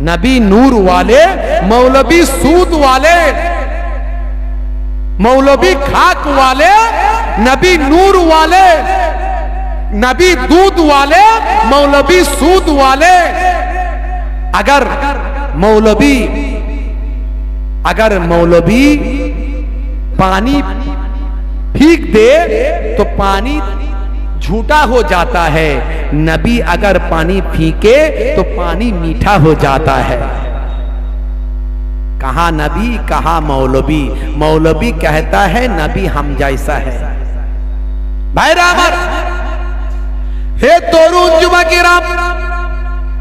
नबी नूर वाले मौलवी सूद वाले, मौलवी खाक वाले नबी नूर वाले, नबी दूध वाले मौलवी सूद वाले। अगर मौलवी पानी फीक दे तो पानी झूठा हो जाता है, नबी अगर पानी फीके तो पानी मीठा हो जाता है। कहा नबी कहा मौलवी, मौलवी कहता है नबी हम जैसा है। भाईरा আমার হে তরুণ যুবকেরা,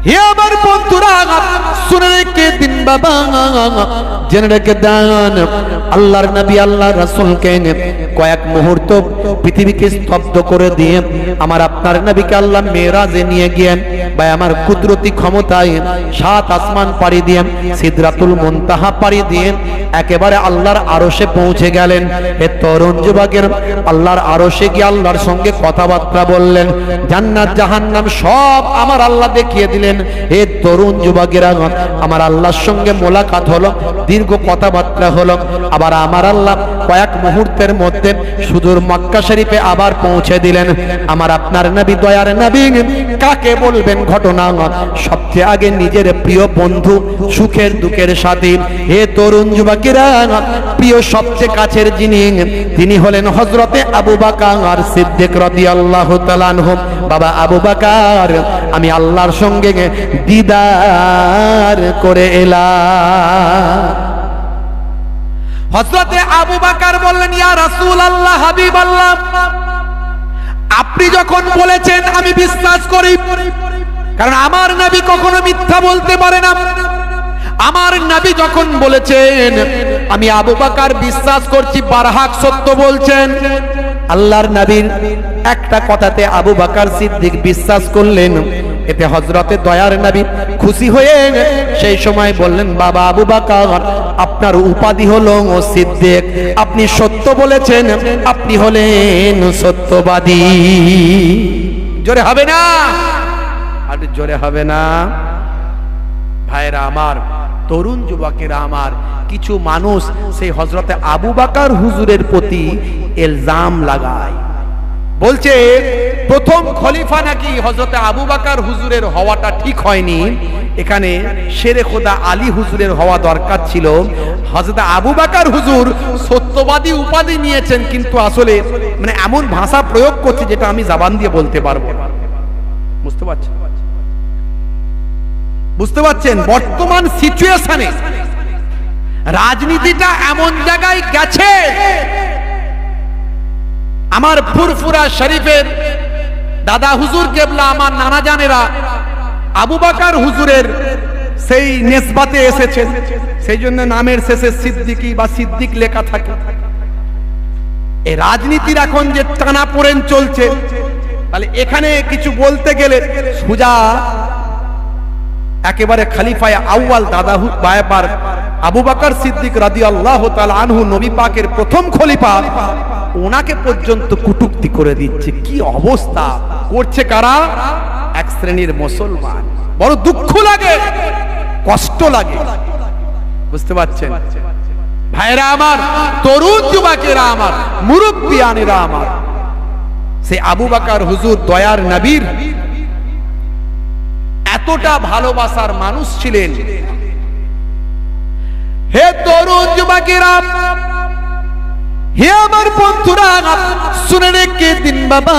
হে আমার বন্ধুরা, শুনে রেখে দিন বাবা, জেনে রেখে দেন আল্লাহর নবী আল্লাহর রাসূলকে কয়েক মুহূর্ত পৃথিবীকে স্তব্ধ করে দিয়ে আমার আপনার নবীকে আল্লাহ মেরাজে নিয়ে গিয়েন ভাই আমার কুদরতি ক্ষমতায় 7 আসমান পাড়ি দিয়ে সিদরাতুল মুনতাহা পাড়ি দিয়ে একেবারে আল্লাহর আরশে পৌঁছে গেলেন। এ তরুণ যুবকের আল্লাহর আরশে গিয়ে আল্লাহর সঙ্গে কথাবার্তা বললেন, জান্নাত জাহান্নাম সব আমার আল্লাহ দেখিয়ে দিলেন। এ তরুণ যুবকেরা আমার আল্লাহর সঙ্গে মোলাকাত হলো, দীর্ঘ কথাবার্তা হলো। আবার আমার আল্লাহ কয়েক মুহূর্তের মধ্যে সুদূর মক্কা শরীফে আবার পৌঁছে দিলেন। আমার আপনার নবী দয়ার নবী কাকে বলবেন ঘটনা? সবচেয়ে আগে নিজের প্রিয় বন্ধু, সুখের দুঃখের সাথী। হে তরুণ যুবকেরা, প্রিয় সবচেয়ে কাছের যিনি, তিনি হলেন হযরতে আবু বকর সিদ্দিক রাদিয়াল্লাহু তাআলা আনহু। বাবা আবু বকর, আমি আল্লাহর সঙ্গে দিদার করে এলাম। হযরতে আবু বকর বললেন, ইয়া রাসূলুল্লাহ, হাবিবাল্লাহ, আপনি যখন বলেছেন আমি বিশ্বাস করি, কারণ আমার নবী কখনো মিথ্যা বলতে পারে না। আমার নবী যখন বলেছেন আমি আবু বকর বিশ্বাস করছি, বারহাক সত্য বলছেন। আল্লাহর নবীর একটা কথাতে আবু বকর সিদ্দিক বিশ্বাস করলেন। এতে হযরতে দয়ার নবী খুশি হয়ে সেই সময় বললেন, বাবা আবু বকর, আপনার উপাধি হলো সিদ্দিক, আপনি সত্য বলেছেন, আপনি হলেন সত্যবাদী। জোরে হবে না? আর জোরে হবে না? ভাইরা আমার, তরুণ যুবকেরা আমার, কিছু মানুষ সেই হযরতে আবু বকর হুজুরের প্রতি ইলজাম লাগায়, বলছে প্রথম খলিফা নাকি হযরতে আবু বকর হুজুরের হওয়াটা ঠিক হয়নি, এখানে শেরে খোদা আলী হুজুরের হওয়া দরকার ছিল। হযরতে আবু বকর হুজুর সত্যবাদী উপাধি নিয়েছেন, কিন্তু আসলে মানে এমন ভাষা প্রয়োগ করছে যেটা আমি জবান দিয়ে বলতে পারবো না। বুঝতে পারছেন? বুঝতে পারছেন? বর্তমান সিচুয়েশনে রাজনীতিটা এমন জায়গায় গেছে, আমার ফুরফুরা শরীফের দাদা হুজুর কেবলা, আমার নানা জানেরা আবু বকর হুজুরের সেই নিসবতে এসেছেন, সেই জন্য নামের শেষে সিদ্দিকী বা সিদ্দিক লেখা থাকে। এই রাজনীতির এখন যে টানাপোড়েন চলছে, তাহলে এখানে কিছু বলতে গেলে সুজা একেবারে খলিফায়ে আউয়াল দাদা বায়বার আবু বকর সিদ্দিক রাদিয়াল্লাহু তাআলা আনহু, নবী পাকের প্রথম খলিফা, ওনাকে পর্যন্ত কটূক্তি করে দিচ্ছে। কি অবস্থা করছে কারা? এক শ্রেণীর মুসলমান। বড় দুঃখ লাগে, কষ্ট লাগে। বুঝতে পারছেন ভাইরা আমার, তরুণ যুবকেরা আমার, মুরব্বিয়ানেরা আমার, সেই আবু বকর হুজুর দয়ার নবীর এতটা ভালোবাসার মানুষ ছিলেন। হে তরুণ যুবকেরা, হে আমার বন্ধুরা, শুনে রেখে দিন বাবা,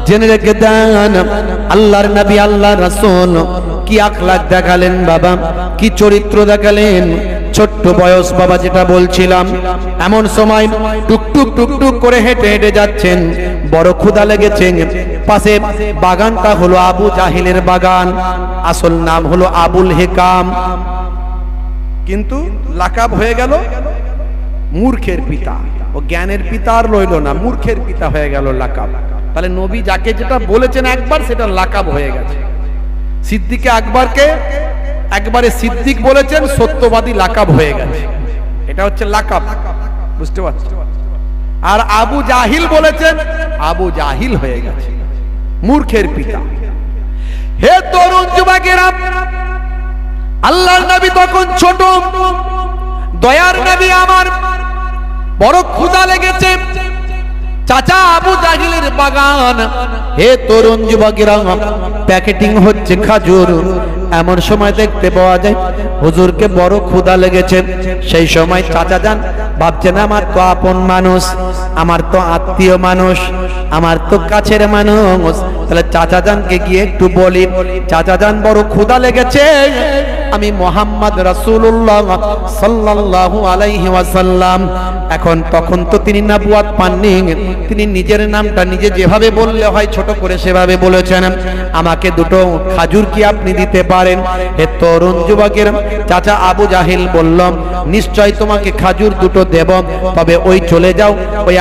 জেনে রেখে দেন আল্লাহর নবী আল্লাহর রাসূল কি আখলাক দেখালেন বাবা, কি চরিত্র দেখালেন। ছোট্ট বয়স বাবা, যেটা বলছিলাম, এমন সময় টুকটুক টুকটুক করে হেঁটে হেঁটে যাচ্ছেন, বড় ক্ষুধা লেগেছে। পাশে বাগানটা হলো আবু জাহিলের বাগান, আসল নাম হলো আবুল হেকাম, কিন্তু লাকাব হয়ে গেল মূর্খের পিতা। ও জ্ঞানের পিতা আর রইল না, মূর্খের পিতা হয়ে গেল লাকাব। তাহলে নবী যাকে যেটা বলেছেন একবার, সেটা লাকাব হয়ে গেছে। সিদ্দিকে আকবরকে একবারে সিদ্দিক বলেছেন, সত্যবাদী লাকাব হয়ে গেছে, এটা হচ্ছে লাকাব। বুঝতে পারছেন? আর আবু জাহিল বলেছেন, আবু জাহিল হয়ে গেছে, মূর্খের পিতা। হে তরুণ যুবকেরা, আল্লাহর নবী তখন ছোট, দয়ার নবী আমার, বড় ক্ষুধা লেগেছে, চাচা আবু জাহিলের বাগান। হে তরুণ যুবকেরা, প্যাকেটিং হচ্ছে খাজুর। এমন সময় দেখতে পাওয়া যায় হুজুরকে বড় ক্ষুধা লেগেছে। সেই সময় চাচা যান ভাবছেন আমার তো আপন মানুষ, আমার তো আত্মীয় মানুষ, আমার তো কাছের মানুষ। তাহলে চাচা জানকে গিয়ে একটু বলি, চাচা জান বড় ক্ষুধা লেগেছে, আমি মোহাম্মদ রাসূলুল্লাহ সাল্লাল্লাহু আলাইহি ওয়াসাল্লাম। এখন তখন তো তিনি নবুয়ত পাননি, তিনি নিজের নামটা নিজে যেভাবে বললে হয় ছোট করে সেভাবে বলেছেন, আমাকে দুটো খাজুর কি আপনি দিতে পারেন? হে তরুণ যুবকের চাচা আবু জাহিল বলল, নিশ্চয় তোমাকে খাজুর দুটো দেব, তবে ওই চলে যাও, ওই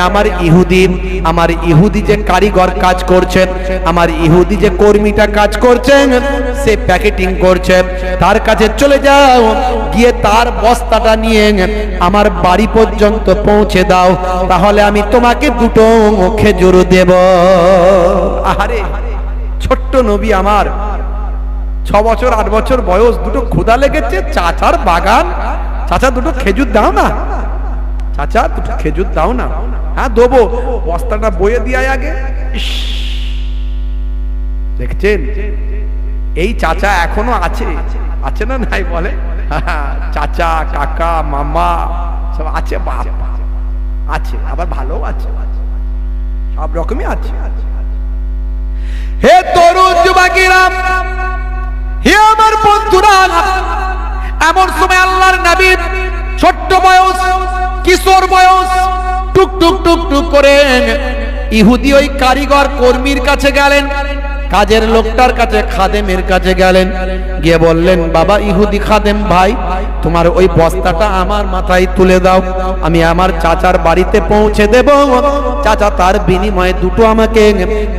আমার ইহুদি যে কারিগর কাজ করছেন, আমার ইহুদি যে কর্মীটা কাজ করছেন, সে প্যাকেটিং করছে, তার কাছে চলে যাও, গিয়ে তার বস্তাটা নিয়ে আমার বাড়ি পর্যন্ত পৌঁছে দাও, তাহলে আমি তোমাকে দুটো খেজুর দেব। আরে ছোট্ট নবী আমার, 6 বছর 8 বছর বয়স, দুটো ক্ষুধা লেগেছে, চাচার বাগান, চাচা দুটো খেজুর দাও না, চাচা দুটো খেজুর দাও না। হ্যাঁ দেবো, বস্তাটা বয়ে দিয়ে আগে। দেখছেন এই চাচা এখনো আছে, আছে না নাই বলে? চাচা কাকা মামা সব আছে, বাপ আছে, আবার ভালো আছে, সব রকমই আছে। হে তরুণ যুবকেরা, হে আমার বন্ধুরা, এমন সময় আল্লাহর নবী ছোট্ট বয়স, কিশোর বয়স, টুক টুক টুক টুক করে ইহুদি ওই কারিগর কর্মীর কাছে গেলেন, কাজের লোকটার কাছে, খাদেমের কাছে গেলেন, গিয়ে বললেন, বাবা ইহুদি খাদেম ভাই, তোমার ওই বস্তাটা আমার মাথায় তুলে দাও, আমি আমার চাচার বাড়িতে পৌঁছে দেব, চাচা তার বিনিময়ে দুটো আমাকে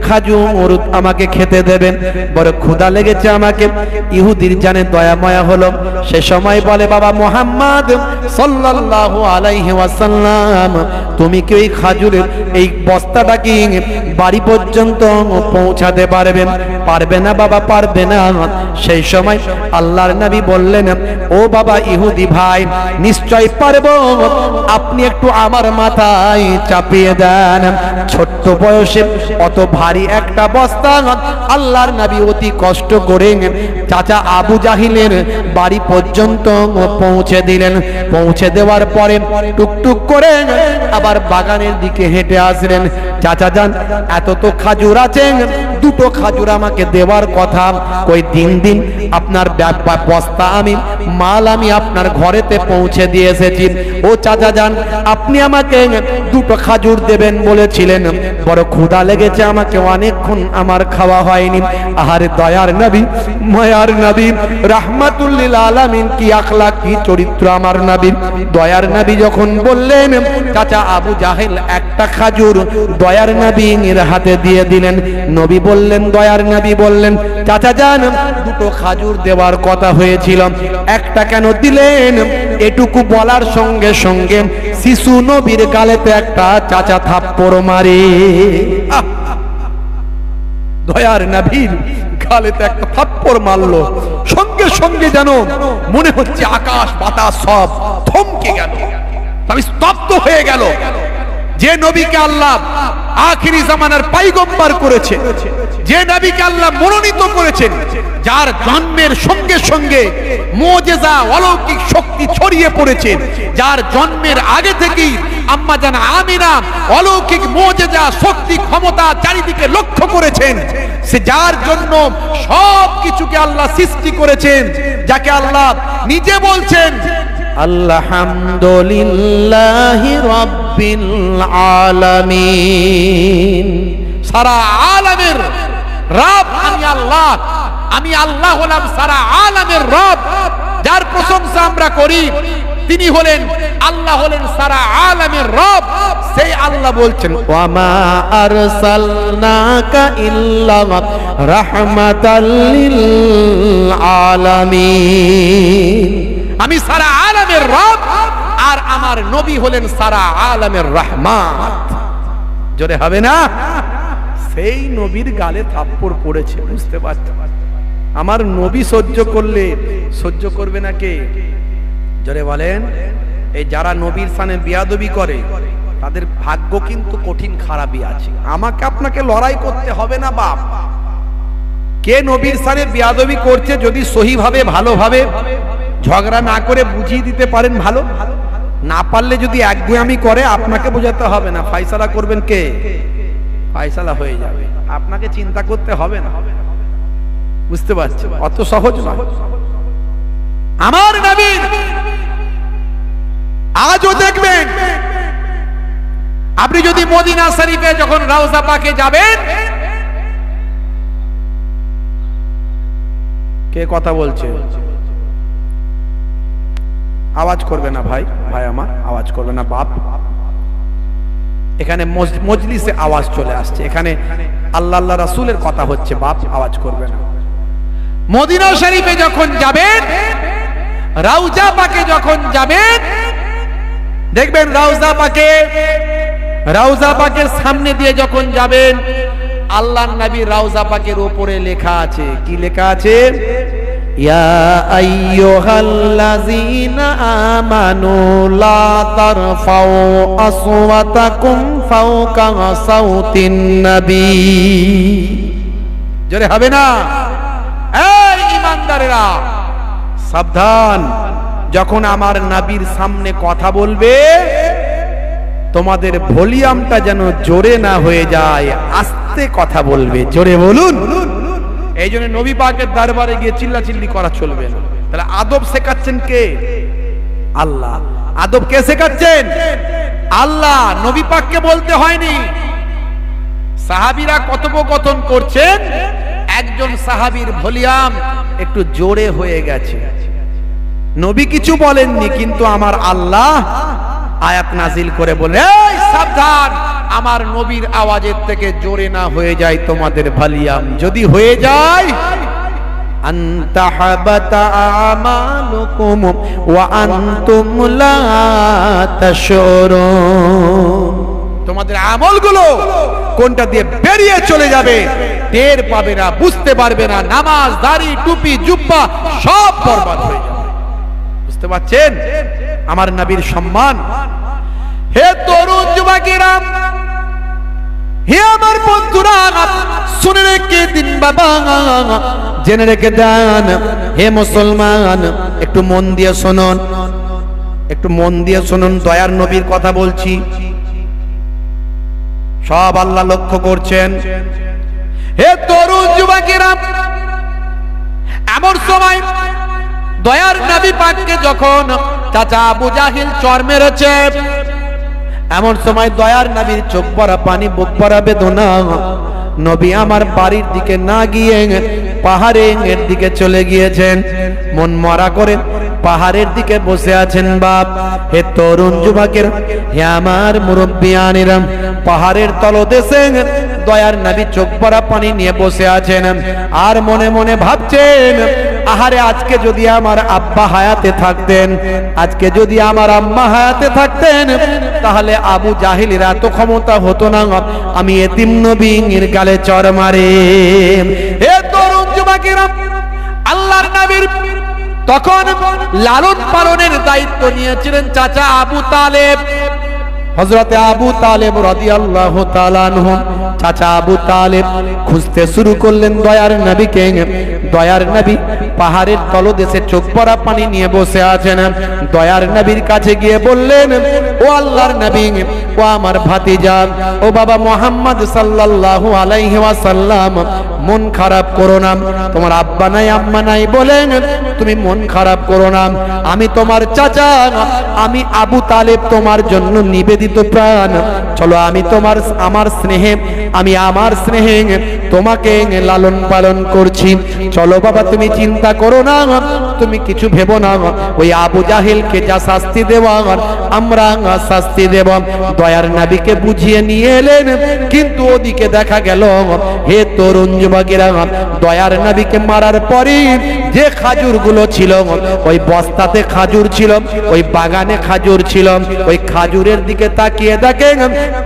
খাজুর আমাকে খেতে দেবেন, বড় ক্ষুধা লেগেছে আমাকে। ইহুদির জানে দয়া মায়া হলো, সে সময় বলে, বাবা মুহাম্মদ সাল্লাল্লাহু আলাইহি ওয়াসাল্লাম, তুমি কি ওই খাজুরের এই বস্তাটা কি বাড়ি পর্যন্ত পৌঁছাতে পারবে? পারবে না বাবা, পারবে না। সেই সময় আল্লাহর নবী বললেন, ও বাবা ইহুদি ভাই, নিশ্চয় পারবো, আপনি একটু আমার মাথায় চাপিয়ে দেন। ছোট্ট বয়সে অত ভারী একটা বস্তা আল্লাহর নবী অতি কষ্ট করে চাচা আবু জাহিলের বাড়ি পর্যন্ত পৌঁছে দিলেন। পৌঁছে দেওয়ার পরে টুকটুক করে আবার বাগানের দিকে হেঁটে আসলেন। চাচা যান, এত তো খাজুর আছে, দুটো খাজুর আমাকে দেওয়ার কথা, কই দিন দিন আপনার বস্তা আমি মাল আমি আপনার ঘরেতে পৌঁছে দিয়ে এসেছি, ও চাচা যান আপনি আমাকে দুটো খাজুর দেবেন বলেছিলেন, বড় ক্ষুধা লেগেছে আমাকে, অনেকক্ষণ আমার খাওয়া হয়নি। আহারে দয়ার নবী, মায়ার নবী, রাহমাতুল লিল আলামিন, কি আখলাক, কি চরিত্র আমার নবী। দয়ার নবী যখন বললেন, চাচা আবু জাহেল একটা খাজুর দয়ার নবীর হাতে দিয়ে দিলেন। নবী বললেন, দয়ার নবী বললেন, চাচা যান দুটো খাজুর দেওয়ার কথা হয়েছিল, একটা কেন দিলেন? এটুকু বলার সঙ্গে সঙ্গে শিশু নবীর গালেতে একটা চাচা থাপ্পড় মারে। দয়ার নবীর গালেতে একটা থাপ্পড় মারলো, সঙ্গে সঙ্গে যেন মনে হচ্ছে আকাশ বাতাস সব থমকে গেল, তবে স্তব্ধ হয়ে গেল। যে নবীকে আল্লাহ আখিরি জামানার পয়গম্বর করেছে, যে নবীকে আল্লাহ মনোনীত করেছেন, যার জন্মের সঙ্গে সঙ্গে মুজিজা অলৌকিক শক্তি ছড়িয়ে পড়েছে, যার জন্মের আগে থেকেই আম্মা জান আমিনা অলৌকিক মুজিজা শক্তি ক্ষমতা চারিদিকে লক্ষ্য করেছেন, সে যার জন্য সব কিছুকে আল্লাহ সৃষ্টি করেছেন, যাকে আল্লাহ নিজে বলছেন, আলহামদুলিল্লাহি রাব্বিল আলামিন, সারা আলামের রব আমি আল্লাহ, আমি আল্লাহ হলাম সারা আলামের রব। যার প্রশংসা আমরা করি তিনি হলেন আল্লাহ, হলেন সারা আলামের রব। সেই আল্লাহ বলছেন, ওয়া মা আরসালনাকা ইল্লা রাহমাতাল লিল আলামিন, আমি সারা আলামের রব, আর আমার নবী হলেন সারা আলামের রহমত। জোরে হবে না? সেই নবীর গালে থাপ্পড় পড়েছে, বুঝতে পারছেন? আমার নবী সহ্য করলে সহ্য করবে না কে? জোরে বলেন। এই যারা নবীর সামনে বেয়াদবি করে তাদের ভাগ্য কিন্তু কঠিন খারাপই আছে। আমাকে আপনাকে লড়াই করতে হবে না বাপ, কে নবীর সামনে বেয়াদবি করছে যদি সহিভাবে ভালোভাবে ঝগড়া না করে বুঝিয়ে দিতে পারেন, ভালো না পারলে যদি একগুয়ামি করে আপনাকে বোঝাতে হবে না, ফয়সালা করবেন কে? ফয়সালা হয়ে যাবে, আপনাকে চিন্তা করতে হবে না। বুঝতে পারছেন? অত সহজ নয়। আমার নবী আজও দেখবেন, আপনি যদি মদিনা শরীফে যখন রওজা পাকে যাবেন, কে কথা বলছে? আওয়াজ করবে না ভাই, ভাই আমার আওয়াজ করবে না বাপ। এখানে মজলিসে আওয়াজ চলে আসছে, এখানে আল্লাহ আল্লাহ রাসূলের কথা হচ্ছে, বাপ আওয়াজ করবে না। মদিনা শরীফে যখন যাবেন, রওজা পাকে যখন যাবেন, দেখবেন রওজা পাকের সামনে দিয়ে যখন যাবেন, আল্লাহর নবী রওজা পাকের উপরে লেখা আছে, কি লেখা আছে? ইয়া আইয়ুহাল্লাযীনা আমানু লা তারফাউ আসওয়াতাকুম ফাওকা সাউতিন নবী। জোরে হবে না? এই ঈমানদারেরা সাবধান, যখন আমার নবীর সামনে কথা বলবে তোমাদের ভলিউমটা যেন জোরে না হয়ে যায়, আস্তে কথা বলবে। জোরে বলুন। এই জন্য নবী পাকের দরবারে গিয়ে চিল্লাচিল্লি করা চলবে না। তাহলে আদব শেখাচ্ছেন কে? আল্লাহ। আদব কে শেখাচ্ছেন? আল্লাহ। নবী পাককে বলতে হয়নি। সাহাবীরা কথোপকথন করছেন, একজন সাহাবীর ভলিউম একটু জোরে হয়ে গেছে, নবী কিছু বলেননি, কিন্তু আমার আল্লাহ আয়াত নাজিল করে বলে, এই সাবধান, আমার নবীর আওয়াজের থেকে জোরে না হয়ে যায় তোমাদের ভলিউম। যদি হয়ে যায়, আনতাহাবাতা আমালুকুম ওয়া আনতুম লা তাশউরুন, তোমাদের আমলগুলো কোনটা দিয়ে বেরিয়ে চলে যাবে টের পাবে না, বুঝতে পারবে না। নামাজ, দাড়ি, টুপি, জুব্বা সব বরবাদ হয়ে যাবে। বুঝতে পারছেন আমার নবীর সম্মান? হে তরুণ যুবকেরা, হে আমার বন্ধুরা, শুনে রেখে দিন বাবা, জেনে রেখে দেন। হে মুসলমান, একটু মন দিয়ে শুনুন, একটু মন দিয়ে শুনুন। দয়ার নবীর কথা বলছি, সব আল্লাহ লক্ষ্য করছেন। হে তরুণ যুবকেরা, এমন সময় দয়ার নবী পাককে যখন চাচা আবু জাহিল চর মেরেছে, এমন সময় দয়ার নবীর চোখ ভরা পানি, বুক ভরা বেদনা। নবী আমার বাড়ির দিকে না গিয়ে পাহাড়ের দিকে চলে গিয়েছেন, মন মরা করে পাহাড়ের দিকে বসে আছেন। বাপ, হে তরুণ যুবকের, হে আমার মুরব্বিয়ানেরা, পাহাড়ের তলদেশে দয়ার নবী চোখ ভরা পানি নিয়ে বসে আছেন, আর মনে মনে ভাবছেন, আহারে আজকে যদি আমার আব্বা হায়াতে থাকতেন, আজকে যদি আমার আম্মা হায়াতে থাকতেন, তাহলে আবু জাহিলের এত ক্ষমতা হতো না, আমি এতিম নবীর গালে চর মারে। হে তরুণ যুবকেরা, আল্লাহর নবীর তখন লালন পালনের দায়িত্ব নিয়েছিলেন চাচা আবু তালেব, হযরতে আবু তালেব রাদিয়াল্লাহু তাআলা আনহু। চাচা আবু তালেব খুঁজতে শুরু করলেন দয়ার নবীকে। দয়ার নবী পাহাড়ের তলদেশে চোখ ভরা পানি নিয়ে বসে আছেন। দয়ার নবীর কাছে গিয়ে বললেন, ও আল্লাহর নবী, ও আমার ভাতিজা, ও বাবা মুহাম্মদ সাল্লাল্লাহু আলাইহি ওয়াসাল্লাম, মন খারাপ করো না, তোমার আব্বা নাই আম্মা নাই বলেন তুমি মন খারাপ করো না, আমি তোমার চাচা, আমি আবু তালেব তোমার জন্য নিবেদিত প্রাণ। চলো আমি তোমার আমার স্নেহে তোমাকে লালন পালন করছি। চলো বাবা, তুমি চিন্তা করো না, তুমি কিছু ভেবো না, ওই আবু জাহেলকে যা শাস্তি দেওয়ার আমরা শাস্তি দেব। দয়ার নবীকে বুঝিয়ে নিয়ে এলেন, কিন্তু ওদিকে দেখা গেল, হে তরুণ যুবকেরা, দয়ার নবীকে মারার পরে যে খাজুরগুলো ছিল, ওই বস্তাতে খাজুর ছিল, ওই বাগানে খাজুর ছিল, ওই খাজুরের দিকে তাকিয়ে দেখেন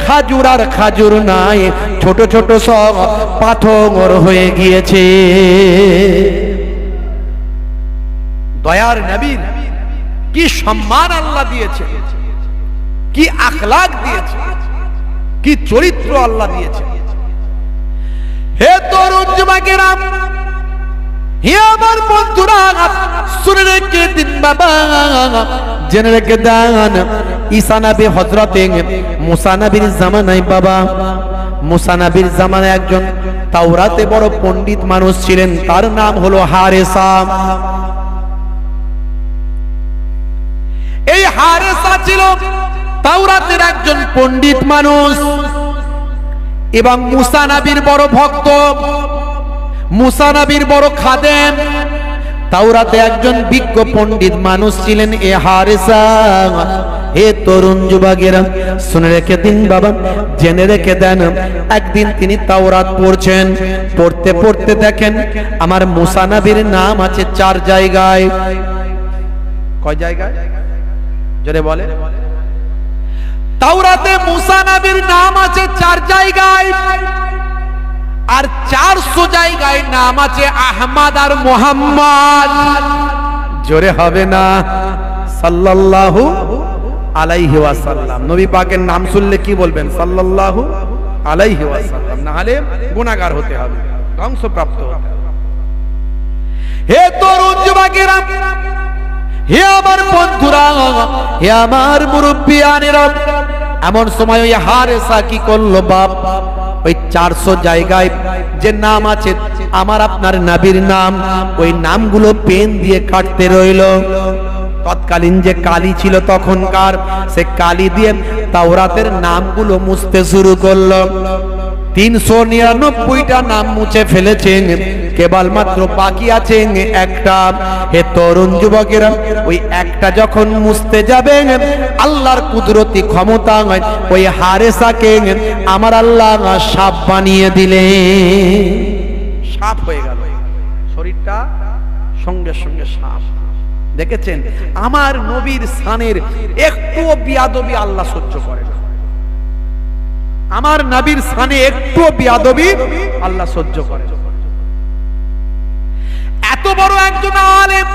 খাজুর আর খাজুর নাই, ছোট ছোট সব পাথর হয়ে গিয়েছে। দয়ার নবীর কি সম্মান আল্লাহ দিয়েছে, কি আখলাক দিয়েছে, কি চরিত্র আল্লাহ দিয়েছে। হে তরুণ যুবকেরা, হে আমার বন্ধুরা, শুনে রেখে দিন বাবা, জেনে রেখে দেন, ঈসা নবী হযরতে মুসা নবীর জামানায় বাবা মুসা নবীর জামানায় একজন তাওরাতে বড় পণ্ডিত মানুষ ছিলেন, তার নাম হলো হারেসা। এই হারেসা ছিল তাওরাতের একজন পণ্ডিত মানুষ এবং মুসা নবীর বড় ভক্ত, মুসা নবীর বড় খাদেম। তাওরাতে একজন বিজ্ঞ পণ্ডিত মানুষ ছিলেন এ হারেসা। হে তরুণ যুবকেরা শুনে রেখে দিন বাবা, জেনে রেখে দেন, একদিন তিনি তাওরাত পড়ছেন, পড়তে পড়তে দেখেন আমার মুসা নবীর নাম আছে 4 জায়গায়। কয় জায়গায়? জোরে বলে। তাওরাতে মুসা নবীর নাম আছে 4 জায়গায়, আর 400 জায়গায় নাম আছে আহমদ আর মুহাম্মদ। জোরে হবে না? সাল্লাল্লাহু আলাইহি ওয়াসাল্লাম। নবী পাকের নাম শুনলে কি বলবেন? সাল্লাল্লাহু আলাইহি ওয়াসাল্লাম, না হলে গুনাহগার হতে হবে, ধ্বংসপ্রাপ্ত হতে হবে। হে তরুণ যুবকেরা, হে আমার বন্ধুরা, হে আমার মুরব্বিয়ানেরা, এমন সময় ওই হারেসা কি করলো বাপ, ওই 400 জায়গায় যে নাম আছে আমার আপনার নবীর নাম, ওই নামগুলো পেন দিয়ে কাটতে রইল। তৎকালীন যে কালি ছিল তখনকার, সে কালি দিয়ে তাওরাতের নামগুলো মুছতে শুরু করলো। 399টা নাম মুছে ফেলেছেন, কেবলমাত্র বাকি আছে একটা। হে তরুণ যুবকেরা, ওই একটা যখন মুছতে যাবেন, আল্লাহর কুদরতি ক্ষমতা ওই হারেসাকে আমার আল্লাহ সাপ বানিয়ে দিলেন। সাপ হয়ে গেল, শরীরটা সঙ্গে সঙ্গে সাপ। দেখেছেন, আমার নবীর শানের একটুও বিয়াদবি আল্লাহ সহ্য করে না। আমার নবীর শানে একটু বিয়াদবি আল্লাহ সহ্য করে। এত বড় একজন আলেম,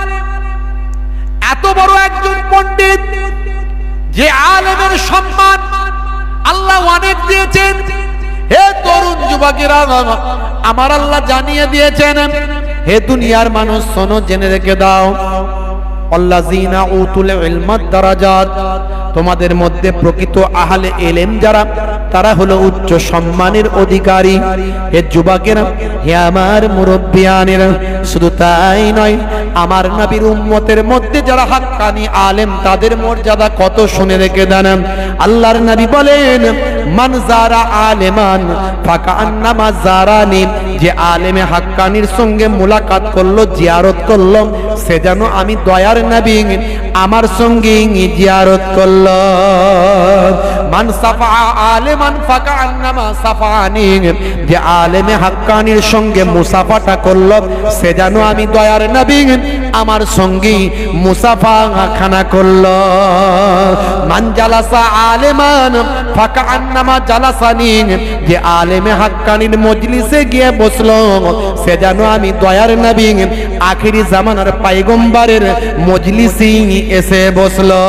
এত বড় একজন পণ্ডিত, যে আলেমের সম্মান আল্লাহ অনেক দিয়েছেন। হে তরুণ যুবকেরা, আমার আল্লাহ জানিয়ে দিয়েছেন, হে দুনিয়ার মানুষ শোনো, জেনে রেখে দাও, আল্লাযীনা উতুল ইলমা দারাজাত, তোমাদের মধ্যে প্রকৃত আহলে ইলম যারা, তারা হলো উচ্চ সম্মানের অধিকারী। হে যুবকেরা, হে আমার মুরব্বিয়ানেরা, শুধু তাই নয়, আমার নবীর উম্মতের মধ্যে যারা হাক্কানি আলেম, তাদের মর্যাদা কত শুনে রেখে দেন। আল্লাহর নবী বলেন, মান যারা আলেমান ফাকান্নামা যারানি, যে আলেমে হাক্কানির সঙ্গে মুলাকাত করলো, জিয়ারত করলো, সে যেন আমি দয়ার নবী আমার সঙ্গে জিয়ারত করলো। মান সাফা আলেমান ফাকান্নামা সাফানি, যে আলেমে হাক্কানির সঙ্গে মুসাফাটা করলো, সে যেন আমি দয়ার নবী আমার সঙ্গে মুসাফা খানা করলো। মান জালাসা আলেমান ফাকান্নামা জালাসানি, যে আলেমে হাক্কানির মজলিসে গিয়ে বসলো, সে যেন আমি দয়ার নবী আখিরি জামানার পয়গম্বরের মজলিসে এসে বসলো।